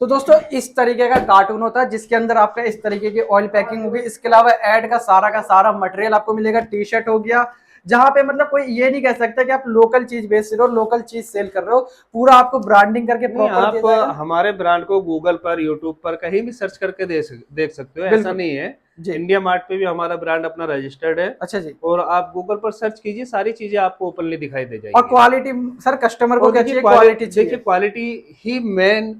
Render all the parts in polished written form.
तो दोस्तों इस तरीके का कार्टून होता है जिसके अंदर आपका इस तरीके की ऑयल पैकिंग होगी। इसके अलावा ऐड का सारा मटेरियल आपको मिलेगा। टी शर्ट हो गया, जहां पे मतलब कोई ये नहीं कह सकता कि आप लोकल चीज बेच रहे हो, लोकल चीज सेल कर रहे हो। पूरा आपको ब्रांडिंग करके नहीं, प्रॉपर आप दिया जाएगा। हमारे ब्रांड को गूगल पर, यूट्यूब पर कहीं भी सर्च करके देख सकते हो, ऐसा बिल्कुल नहीं है। जी। इंडिया मार्ट पे भी हमारा ब्रांड अपना रजिस्टर्ड है। अच्छा जी। और आप गूगल पर सर्च कीजिए, सारी चीजें आपको ओपनली दिखाई दे और जाएंगी। क्वालिटी सर, कस्टमर को और क्या देखिए चाहिए? क्वालिटी चाहिए। क्वालिटी ही मेन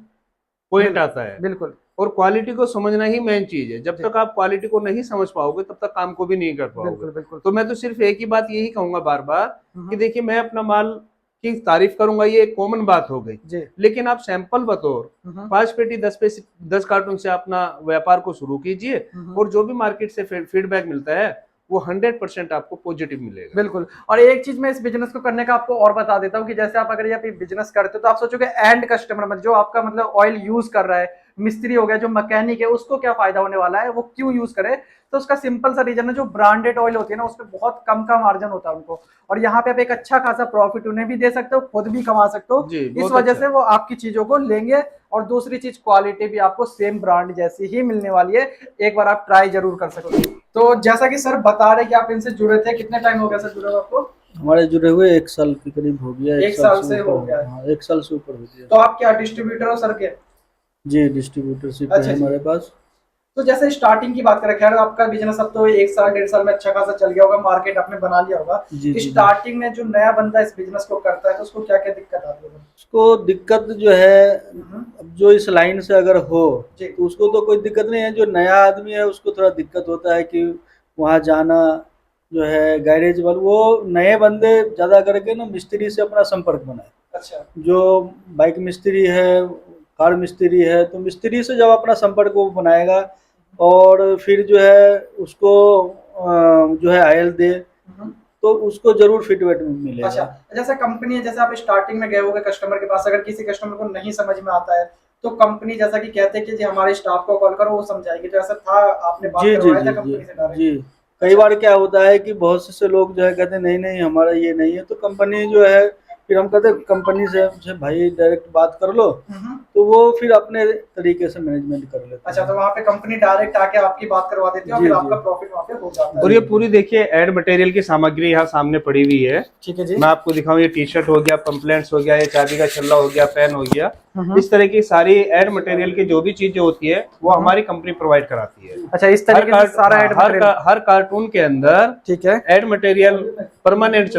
पॉइंट आता है। बिल्कुल और क्वालिटी को समझना ही मेन चीज है। जब जी। तक आप क्वालिटी को नहीं समझ पाओगे तब तक काम को भी नहीं कर पाओगे। बिल्कुल बिल्कुल। तो मैं तो सिर्फ एक ही बात यही कहूंगा बार बार कि हम्म, देखिए, मैं अपना माल की तारीफ करूंगा, ये एक कॉमन बात हो गई। जी। लेकिन आप सैंपल बतौर हम्म, 5 पेटी 10 कार्टून से अपना व्यापार को शुरू कीजिए। हम्म, और जो भी मार्केट से फीडबैक मिलता है वो 100% आपको पॉजिटिव मिलेगा। बिल्कुल। और एक चीज मैं इस बिजनेस को करने का आपको और बता देता हूँ कि जैसे आप अगर ये बिजनेस करते हो तो आप सोचोगे एंड कस्टमर मतलब जो आपका मतलब ऑयल यूज कर रहा है, मिस्त्री हो गया, जो मैकेनिक है, उसको क्या फायदा होने वाला है, वो क्यों यूज करे। तो उसका सिंपल सा रीजन है, जो ब्रांडेड ऑयल होती है ना उसमें बहुत कम का मार्जिन होता है उनको। और यहाँ पे आप एक अच्छा खासा प्रॉफिट उन्हें भी दे सकते हो, खुद भी कमा सकते हो। जी, इस बहुत वजह अच्छा। से वो आपकी चीजों को लेंगे। और दूसरी चीज, क्वालिटी भी आपको सेम ब्रांड जैसी ही मिलने वाली है। एक बार आप ट्राई जरूर कर सकते हो। तो जैसा कि सर बता रहे कि आप इनसे जुड़े थे, कितने टाइम हो गया सर जुड़े हुए आपको? हमारे जुड़े हुए 1 साल के करीब हो गया, एक एक साल साल से से ऊपर हो हो गया गया। है। हाँ, 1 साल से ऊपर हो गया। तो आप क्या डिस्ट्रीब्यूटर हो सर के? जी, डिस्ट्रीब्यूटरशिप अच्छा है जी। हमारे पास। तो जैसे स्टार्टिंग की बात करें, खैर आपका बिजनेस अब तो 1 साल 1.5 साल में अच्छा खासा चल गया होगा, मार्केट आपने बना लिया होगा। जी जी जी। स्टार्टिंग में जो नया बंदा इस बिजनेस को करता है तो उसको क्या क्या दिक्कत आती है? उसको दिक्कत जो है, हम्म, अब जो इस लाइन से अगर हो जी। तो उसको तो कोई दिक्कत नहीं है। जो नया आदमी है उसको थोड़ा दिक्कत होता है कि वहाँ जाना जो है, गैरेज वाले वो नए बंदे ज़्यादा करके ना मिस्त्री से अपना संपर्क बनाए। अच्छा। जो बाइक मिस्त्री है, कार मिस्त्री है, तो मिस्त्री से जब अपना संपर्क वो बनाएगा और फिर जो है उसको जो है आयल दे, हम्म, तो उसको जरूर फीडबैक अच्छा। मिलेगा। जैसे कंपनी है, जैसे आप स्टार्टिंग में गए होगे कस्टमर के पास, अगर किसी कस्टमर को नहीं समझ में आता है तो कंपनी जैसा कि कहते हैं कि जी हमारे स्टाफ को कॉल करो वो समझाएगी, तो ऐसा था? आपने बात जी जी करवाया था जी जी कंपनी से डायरेक्ट? जी। कई अच्छा। बार क्या होता है कि बहुत से लोग जो है कहते हैं नहीं नहीं हमारा ये नहीं है, तो कंपनी जो है, फिर हम कहते हैं कंपनी से भाई डायरेक्ट बात कर लो, हम्म, तो वो फिर अपने तरीके से मैनेजमेंट कर लेते अच्छा। हैं। तो वहां पे कंपनी डायरेक्ट आके आपकी बात करवा देती है और जी फिर जी आपका प्रॉफिट वहां पे हो जाता और है। ये पूरी देखिए एड मटेरियल की सामग्री यहाँ सामने पड़ी हुई है। ठीक है जी। मैं आपको दिखाऊं, ये टी शर्ट हो गया, पंपलेट्स हो गया, ये चाबी का छल्ला हो गया, पेन हो गया। हम्म, इस तरह की सारी एड मटेरियल की जो भी चीजें होती है वो हमारी कंपनी प्रोवाइड कराती है। अच्छा, इस तरीके से सारा ऐड मटेरियल। हर कार्टून के अंदर ठीक है। एड मटेरियल परमानेंट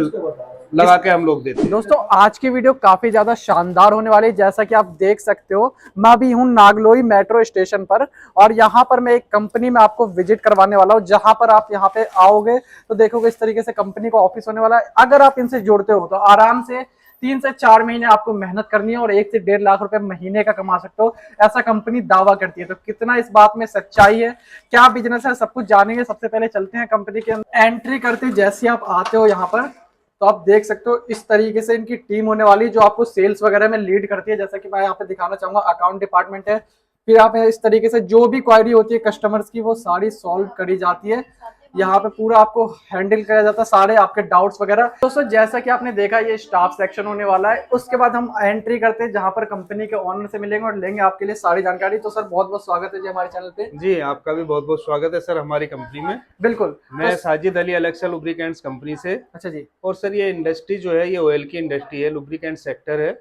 लगा के हम लोग देते हैं। दोस्तों आज की वीडियो काफी ज्यादा शानदार होने वाली है। जैसा कि आप देख सकते हो, मैं भी हूं नागलोई मेट्रो स्टेशन पर और यहाँ पर मैं एक कंपनी में आपको विजिट करवाने वाला हूँ। जहां पर आप यहाँ पे आओगे तो देखोगे इस तरीके से कंपनी का ऑफिस होने वाला है। अगर आप इनसे जुड़ते हो तो आराम से 3 से 4 महीने आपको मेहनत करनी है और 1 से 1.5 लाख रुपए महीने का कमा सकते हो, ऐसा कंपनी दावा करती है। तो कितना इस बात में सच्चाई है, क्या बिजनेस है, सब कुछ जानेंगे। सबसे पहले चलते हैं कंपनी के अंदर। एंट्री करते जैसे आप आते हो यहाँ पर तो आप देख सकते हो इस तरीके से इनकी टीम होने वाली है जो आपको सेल्स वगैरह में लीड करती है। जैसा कि मैं यहाँ पे दिखाना चाहूंगा, अकाउंट डिपार्टमेंट है। फिर यहाँ पे इस तरीके से जो भी क्वायरी होती है कस्टमर्स की वो सारी सॉल्व करी जाती है। यहाँ पे पूरा आपको हैंडल किया जाता है, सारे आपके डाउट्स वगैरह। दोस्तों जैसा कि आपने देखा ये स्टाफ सेक्शन होने वाला है। उसके बाद हम एंट्री करते हैं जहाँ पर कंपनी के ओनर से मिलेंगे और लेंगे आपके लिए सारी जानकारी। तो सर बहुत बहुत स्वागत है जी हमारे चैनल पे। जी, आपका भी बहुत बहुत स्वागत है सर हमारी कंपनी में। बिल्कुल। मैं Sajid Ali Alexa lubricants company से। अच्छा जी। और सर ये इंडस्ट्री जो है ये ऑयल की इंडस्ट्री है, लुब्रिकेंट सेक्टर है।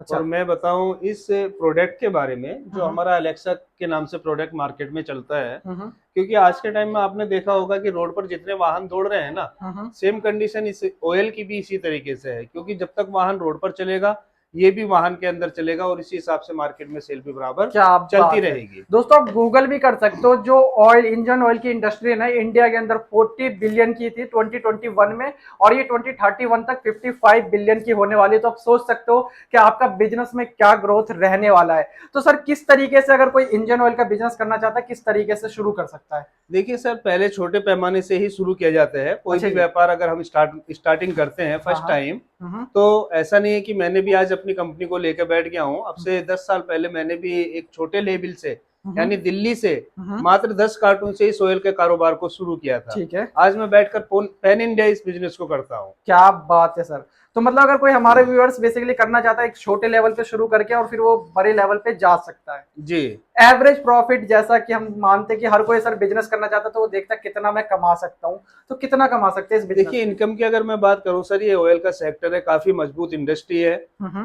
अच्छा। और मैं बताऊं इस प्रोडक्ट के बारे में, जो हमारा अलेक्सा के नाम से प्रोडक्ट मार्केट में चलता है। क्योंकि आज के टाइम में आपने देखा होगा कि रोड पर जितने वाहन दौड़ रहे हैं ना, सेम कंडीशन इस ऑयल की भी इसी तरीके से है। क्योंकि जब तक वाहन रोड पर चलेगा ये भी वाहन के अंदर चलेगा और इसी हिसाब से मार्केट में सेल भी बराबर क्या चलती रहेगी। दोस्तों आप गूगल भी कर सकते हो, जो ऑयल इंजन ऑयल की इंडस्ट्री है ना इंडिया के अंदर 40 बिलियन की थी 2021 में, और ये 2031 तक 55 बिलियन की होने वाली है। तो आप सोच सकते हो कि आपका बिजनेस में क्या ग्रोथ रहने वाला है। तो सर किस तरीके से अगर कोई इंजन ऑयल का बिजनेस करना चाहता है किस तरीके से शुरू कर सकता है? देखिए सर, पहले छोटे पैमाने से ही शुरू किया जाता है। कोई भी व्यापार अगर हम स्टार्टिंग करते हैं फर्स्ट टाइम, तो ऐसा नहीं है कि मैंने भी आज अपनी कंपनी को लेकर बैठ गया हूँ। अब से 10 साल पहले मैंने भी एक छोटे लेवल से, यानी दिल्ली से मात्र 10 कार्टून से इस ऑयल के कारोबार को शुरू किया था। ठीक है। आज मैं बैठकर पैन इंडिया इस बिजनेस को करता हूँ। क्या बात है सर। तो मतलब अगर कोई हमारे व्यूअर्स बेसिकली करना चाहता है एक छोटे लेवल पे शुरू करके और फिर वो बड़े लेवल पे जा सकता है जी। एवरेज प्रॉफिट जैसा कि हम मानते हैं कि हर कोई सर बिजनेस करना चाहता है तो वो देखता है कितना मैं कमा सकता हूँ, तो कितना कमा सकते हैं इस बिजनेस? देखिए इनकम की अगर मैं बात करूं सर, ये ऑयल का सेक्टर है, काफी मजबूत इंडस्ट्री है।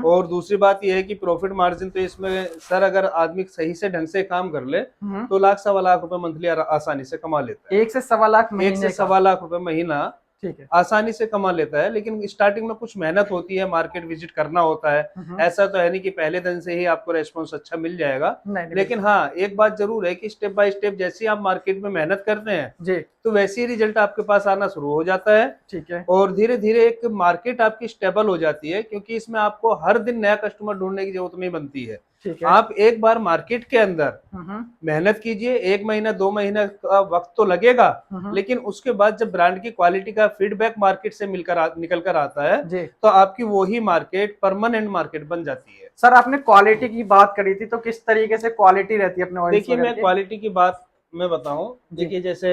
और दूसरी बात ये है कि प्रॉफिट मार्जिन तो इसमें सर अगर आदमी सही से ढंग से काम कर ले तो लाख सवा लाख रुपए मंथली आसानी से कमा लेता है। 1 से सवा लाख महीने, 1 से सवा लाख रुपए महीना ठीक है, आसानी से कमा लेता है। लेकिन स्टार्टिंग में कुछ मेहनत होती है, मार्केट विजिट करना होता है। ऐसा तो है नहीं कि पहले दिन से ही आपको रेस्पॉन्स अच्छा मिल जाएगा। नहीं, लेकिन हाँ एक बात जरूर है कि स्टेप बाय स्टेप जैसे आप मार्केट में मेहनत करते हैं जी, तो वैसे ही रिजल्ट आपके पास आना शुरू हो जाता है। ठीक है, और धीरे धीरे एक मार्केट आपकी स्टेबल हो जाती है, क्योंकि इसमें आपको हर दिन नया कस्टमर ढूंढने की जरूरत नहीं बनती है। ठीक है। आप एक बार मार्केट के अंदर मेहनत कीजिए, 1 महीना 2 महीना का वक्त तो लगेगा, लेकिन उसके बाद जब ब्रांड की क्वालिटी का फीडबैक मार्केट से निकल कर आता है जी, तो आपकी वही मार्केट परमानेंट मार्केट बन जाती है। सर आपने क्वालिटी की बात करी थी, तो किस तरीके से क्वालिटी रहती है अपने ऑयल? देखिए मैं क्वालिटी की बात मैं बताऊं, देखिए जैसे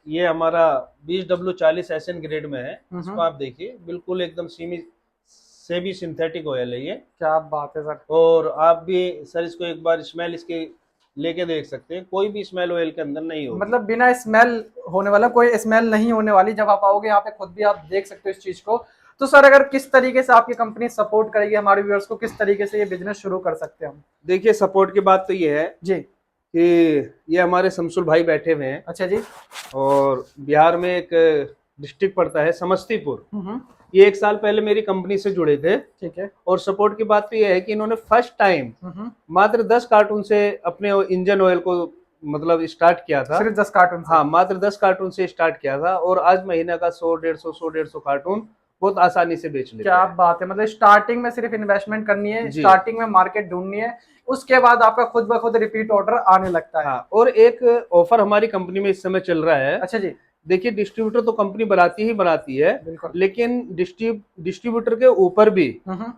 ये हमारा 20W40 SN ग्रेड में है, इसको आप देखिए बिल्कुल एकदम सेमी सिंथेटिक ऑयल है ये। क्या बात है सर। और आप भी सर इसको एक बार स्मेल इसके लेके देख सकते हैं, कोई भी स्मेल ऑयल के अंदर नहीं होगी। मतलब बिना स्मेल होने वाला, कोई स्मेल नहीं होने वाली। जब आप आओगे यहाँ पे खुद भी आप देख सकते हो इस चीज को। तो सर अगर किस तरीके से आपकी कंपनी सपोर्ट करेगी हमारे व्यूअर्स को, किस तरीके से ये बिजनेस शुरू कर सकते हैं हम? देखिए सपोर्ट की बात तो ये है जी कि ये हमारे शमसुल भाई बैठे हुए हैं। अच्छा जी। और बिहार में एक डिस्ट्रिक्ट पड़ता है समस्तीपुर, ये 1 साल पहले मेरी कंपनी से जुड़े थे। ठीक है। और सपोर्ट की बात तो ये है कि इन्होंने फर्स्ट टाइम मात्र 10 कार्टून से अपने इंजन ऑयल को मतलब स्टार्ट किया था। सिर्फ 10 कार्टून? हाँ मात्र 10 कार्टून से स्टार्ट किया था और आज महीने का 100-150 कार्टून बहुत आसानी से बेच लेते क्या हैं। बात है। मतलब स्टार्टिंग में सिर्फ इन्वेस्टमेंट करनी है, स्टार्टिंग में मार्केट ढूंढनी है, उसके बाद आपका खुद ब खुद रिपीट ऑर्डर आने लगता है। हाँ, और एक ऑफर हमारी कंपनी में इस समय चल रहा है। अच्छा जी। देखिए डिस्ट्रीब्यूटर तो कंपनी बनाती है, लेकिन डिस्ट्रीब्यूटर के ऊपर भी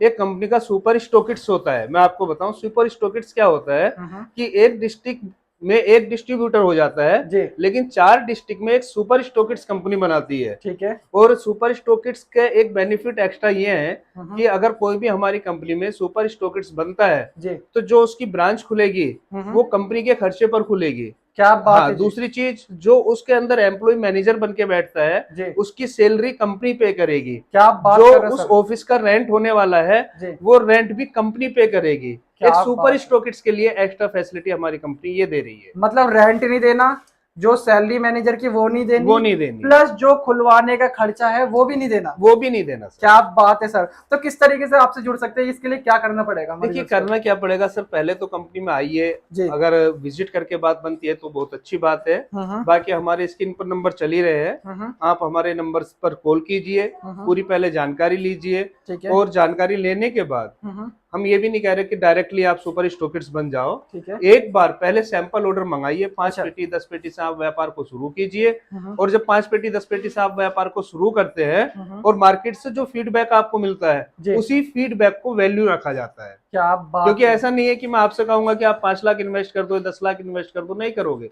एक कंपनी का सुपर स्टॉकिस्ट होता है। मैं आपको बताऊं सुपर स्टॉकिस्ट क्या होता है कि एक डिस्ट्रिक्ट में एक डिस्ट्रीब्यूटर हो जाता है जी, लेकिन 4 डिस्ट्रिक्ट में एक सुपर स्टॉकिस्ट कंपनी बनाती है। ठीक है। और सुपर स्टॉकिस्ट का एक बेनिफिट एक्स्ट्रा ये है कि अगर कोई भी हमारी कंपनी में सुपर स्टॉकिस्ट बनता है जी, तो जो उसकी ब्रांच खुलेगी वो कंपनी के खर्चे पर खुलेगी। क्या बात हाँ, है। दूसरी चीज जो उसके अंदर एम्प्लॉय मैनेजर बन के बैठता है जी, उसकी सैलरी कंपनी पे करेगी। क्या बात जो कर रहे हो उस सर? ऑफिस का रेंट होने वाला है जी, वो रेंट भी कंपनी पे करेगी। क्या एक सुपर बात। स्टॉकिस्ट के लिए एक्स्ट्रा फैसिलिटी हमारी कंपनी ये दे रही है। मतलब रेंट नहीं देना, जो सैलरी मैनेजर की वो नहीं देनी, प्लस जो खुलवाने का खर्चा है वो भी नहीं देना। वो भी नहीं देना सर। क्या बात है सर। तो किस तरीके से आपसे जुड़ सकते हैं, इसके लिए क्या करना पड़ेगा? देखिए करना क्या पड़ेगा सर, पहले तो कंपनी में आइए, अगर विजिट करके बात बनती है तो बहुत अच्छी बात है। बाकी हमारे स्क्रीन पर नंबर चल ही रहे हैं, आप हमारे नंबर पर कॉल कीजिए, पूरी पहले जानकारी लीजिए। और जानकारी लेने के बाद हम ये भी नहीं कह रहे कि डायरेक्टली आप सुपर स्टॉकिस्ट बन जाओ। ठीक है। एक बार पहले सैंपल ऑर्डर मंगाइए, 5 पेटी 10 पेटी से आप व्यापार को शुरू कीजिए। और जब 5 पेटी 10 पेटी से आप व्यापार को शुरू करते हैं और मार्केट से जो फीडबैक आपको मिलता है उसी फीडबैक को वैल्यू रखा जाता है। क्या बात। क्योंकि ऐसा नहीं है कि मैं आपसे कहूंगा कि आप 5 लाख इन्वेस्ट कर दो, 10 लाख इन्वेस्ट कर दो, नहीं करोगे।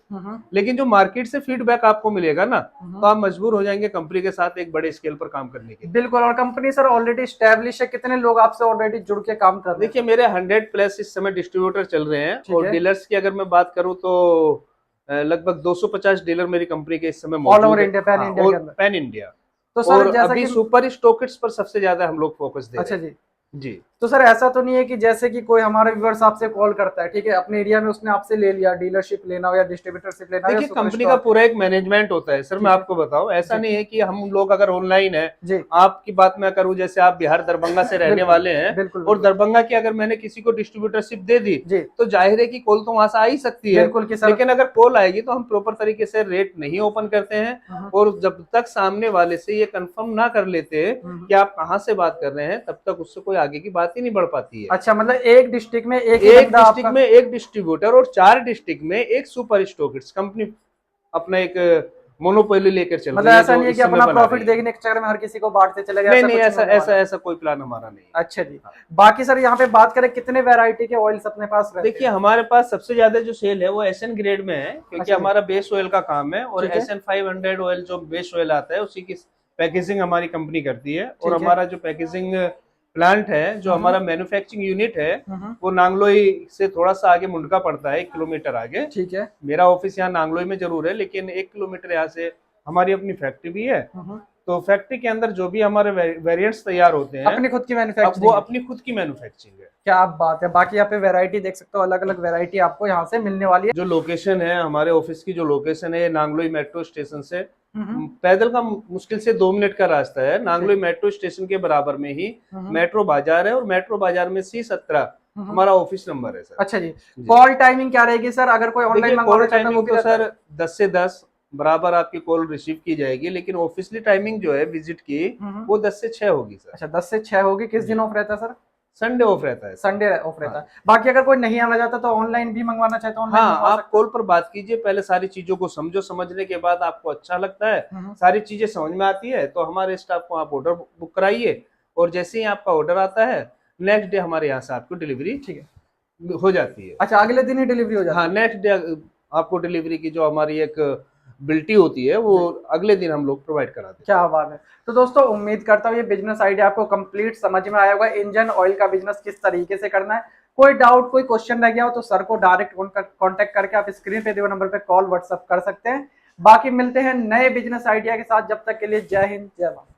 लेकिन जो मार्केट से फीडबैक आपको मिलेगा ना तो आप मजबूर हो जाएंगे कंपनी के साथ एक बड़े स्केल पर काम करने के लिए। बिल्कुल। और कंपनी सर ऑलरेडी स्टैब्लिश है, कितने लोग आपसे ऑलरेडी जुड़ के काम कर रहे हैं? देखिए मेरे 100+ इस समय डिस्ट्रीब्यूटर चल रहे हैं और डीलर्स की अगर मैं बात करूं तो लगभग 250 डीलर मेरी कंपनी के इस समय मौजूद all over India, pan India के अंदर। Pan India. तो सर और जैसा अभी कि सुपर स्टॉकिस्ट पर सबसे ज्यादा हम लोग फोकस दे रहे हैं। अच्छा जी जी। तो सर ऐसा तो नहीं है कि जैसे कि कोई हमारे व्यूअर्स आपसे कॉल करता है, ठीक है, अपने एरिया में उसने आपसे ले लिया, डीलरशिप लेना हो या डिस्ट्रीब्यूटरशिप लेना हो, देखिए कंपनी का पूरा एक मैनेजमेंट होता है सर। मैं आपको बताऊं ऐसा नहीं है कि हम लोग अगर ऑनलाइन है जी, आपकी बात मैं करूं, जैसे आप बिहार दरभंगा से रहने वाले हैं बिल्कुल, और दरभंगा की अगर मैंने किसी को डिस्ट्रीब्यूटरशिप दे दी तो जाहिर है कि कॉल तो वहां से आ ही सकती है। बिल्कुल कि सर। लेकिन अगर कॉल आएगी तो हम प्रॉपर तरीके से रेट नहीं ओपन करते हैं और जब तक सामने वाले से ये कंफर्म ना कर लेते कि आप कहां से बात कर रहे हैं तब तक उससे कोई आगे की बात ही नहीं बढ़ पाती है। अच्छा, मतलब एक डिस्ट्रिक्ट में एक डिस्ट्रिक्ट में एक डिस्ट्रीब्यूटर और 4 डिस्ट्रिक्ट में एक सुपर स्टॉकिस्ट कंपनी अपना एक मोनोपोली लेकर चल रही है। मतलब ऐसा नहीं है कि अपना प्रॉफिट देखने के चक्कर में हर किसी को बांटते चले गए? नहीं, ऐसा कोई प्लान हमारा नहीं। अच्छा जी। बाकी सर यहाँ पे बात करें कितने वैरायटी के ऑयल्स अपने पास रहते हैं? देखिए हमारे पास सबसे ज्यादा जो सेल है वो SN ग्रेड में है, क्योंकि हमारा बेस ऑयल का काम है। और SN 500 ऑयल जो बेस ऑयल आता है उसी की पैकेजिंग हमारी कंपनी करती है। और है। हमारा जो पैकेजिंग प्लांट है, जो हमारा मैन्युफैक्चरिंग यूनिट है, वो नांगलोई से थोड़ा सा आगे मुंडका पड़ता है, 1 किलोमीटर आगे। ठीक है। मेरा ऑफिस यहाँ नांगलोई में जरूर है, लेकिन 1 किलोमीटर यहाँ से हमारी अपनी फैक्ट्री भी है। तो फैक्ट्री के अंदर जो भी हमारे वेरिएंट्स तैयार होते हैं, अपनी खुद की अब मैन्युफैक्चरिंग, वो अपनी खुद की मैन्युफैक्चरिंग है। क्या बात है। बाकी यहाँ पे वैरायटी देख सकते हो, अलग अलग वैरायटी आपको यहाँ से मिलने वाली है। जो लोकेशन है, हमारे ऑफिस की जो लोकेशन है, नांगलोई मेट्रो स्टेशन से पैदल का मुश्किल से 2 मिनट का रास्ता है। नांगलोई मेट्रो स्टेशन के बराबर में ही मेट्रो बाजार है, और मेट्रो बाजार में C17 हमारा ऑफिस नंबर है सर। अच्छा जी। कॉल टाइमिंग क्या रहेगी सर, अगर कोई ऑनलाइन कॉल टाइमिंग तो सर 10 से 10 बराबर आपकी कॉल रिसीव की जाएगी, लेकिन ऑफिसली टाइमिंग जो है विजिट की, वो 10 से 6 होगी सर। अच्छा, 10 से 6 होगी। किस दिन ऑफ रहता है सर? संडे ऑफ रहता है। संडे ऑफ रहता है। बाकी अगर कोई नहीं आना चाहता तो ऑनलाइन भी मंगवाना चाहता है? हाँ, आप कॉल पर बात कीजिए, पहले सारी चीजों को समझो, समझने के बाद आपको अच्छा लगता है, सारी चीजें समझ में आती है, तो हमारे स्टाफ को आप ऑर्डर बुक कराइए, और जैसे ही आपका ऑर्डर आता है, नेक्स्ट डे हमारे यहाँ से आपको डिलीवरी ठीक है हो जाती है। अच्छा, अगले दिन ही डिलीवरी हो जाती है? हाँ, नेक्स्ट डे आपको डिलीवरी की जो हमारी एक बिल्टी होती है, वो अगले दिन हम लोग प्रोवाइड कराते हैं। क्या बात है। तो दोस्तों, उम्मीद करता हूँ ये बिजनेस आइडिया आपको कंप्लीट समझ में आया होगा। इंजन ऑयल का बिजनेस किस तरीके से करना है। कोई डाउट, कोई क्वेश्चन रह गया हो तो सर को डायरेक्ट कांटेक्ट करके आप स्क्रीन पे दिए नंबर पे कॉल व्हाट्सएप कर सकते हैं। बाकी मिलते हैं नए बिजनेस आइडिया के साथ, जब तक के लिए जय हिंद, जय भारत।